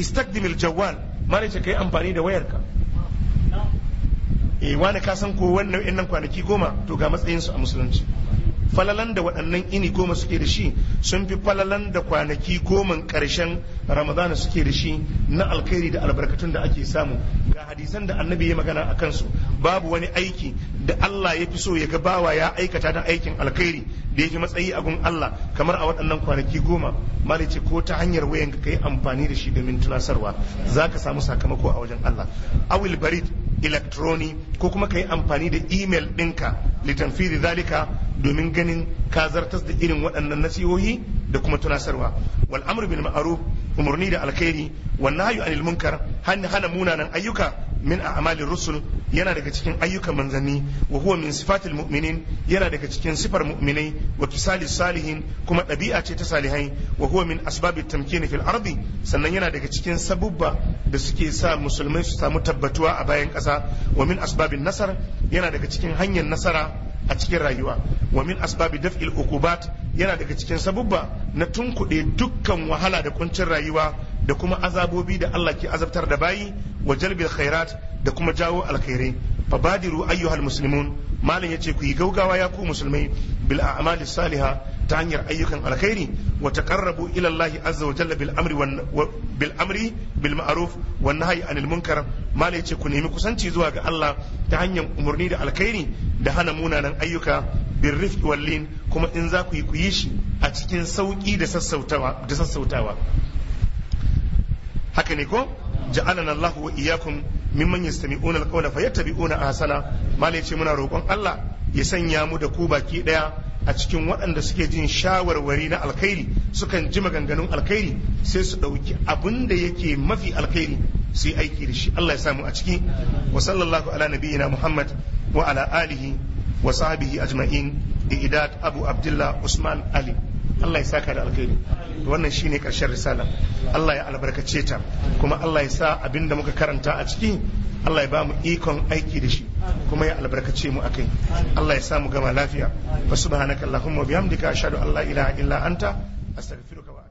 istakdimil jawwal malai ce kai amfani da wayarka wani ka san ko wannan innan kwanaki 10 to ga matsayin su a musulunci falalan da waɗannan ini 10 suke da shi sun fi falalan da kwanaki 10 ƙarshen ramadana suke da shi na alkhairi da albarkatun da ake samu ga hadisan da annabi ya magana a kansu babu wani aiki da Allah ya fi so ya ga bawa ya aikata da aikin alkhairi da ya fi matsayi a gun Allah kamar a waɗannan kwanaki 10 malice ko ta hanyar wayan ka yi amfani da shi domin tunasarwa za ka samu sakamako a wajen Allah awil barid electroni ko kuma ka yi amfani da email ɗinka litanfiri zalika domin ganin ka zartas da irin waɗannan nasihohi da kuma tunasarwa wal amru bil ma'ruf umurni da alkhairi wan nahyu anil munkar hana munanan ayyuka min a'malir rusul yana daga cikin ayyukan manzanni wa huwa min sifatil mu'minin yana daga cikin sifar mu'minai wa kisali salihin kuma ɗabi'a ce ta salihai wa huwa min asbabit tamkini fil ardi sannan yana daga cikin sabubba da suke sa musulmai su samu tabbatuwa a bayan ƙasa wa min asbabin nasar yana daga cikin hanyar nasara a cikin rayuwa wa min asbabi daf'il uqubat yana daga cikin sabubba na tunkuɗe dukkan wahala da kuncin rayuwa da kuma azabobi da Allah ke azabtar da bayi wa jalbil khairat da kuma jawo alkhairai fabadiru ayyuhal muslimun malam yace ku yi gaugawa ya ku musulmai bil a'mali salihah ta hanyar ayyukan alkhairi wa taqarrabu ila Allah azza wa jalla bil amri bil ma'ruf wan nahyi anil munkar malam yace ku nemi kusanci zuwa ga Allah ta hanyar umurni da alkhairi da hana munanan ayyuka bil rifqi wal lin kuma in za ku yi shi a cikin sauki da sassautawa haka ne ko ja'alana Allah wa iyyakum mimman yastami'una alqawla fayattabi'una ahsana malai ce muna roƙon Allah ya sanya mu da ku baki daya a cikin waɗanda suke jin shawarwari na alkhairi sukan ji maganganun alkhairi sai su ɗauki abin da yake mafi alkhairi su yi aiki da shi Allah ya samu a ciki wa sallallahu ala nabiyyina Muhammad wa ala alihi wa sahbihi ajma'in idat Abu Abdullah Usman Ali Allah ya saka da alkhairi wannan shine karshen risala Allah ya albarkace ta kuma Allah ya sa abinda muka karanta a ciki Allah ya ba mu ikon aiki da shi kuma ya albarkace mu akai Allah ya sa mu gama lafiya wa subhanaka allahumma bihamdika ashhadu an la ilaha illa anta astaghfiruka wa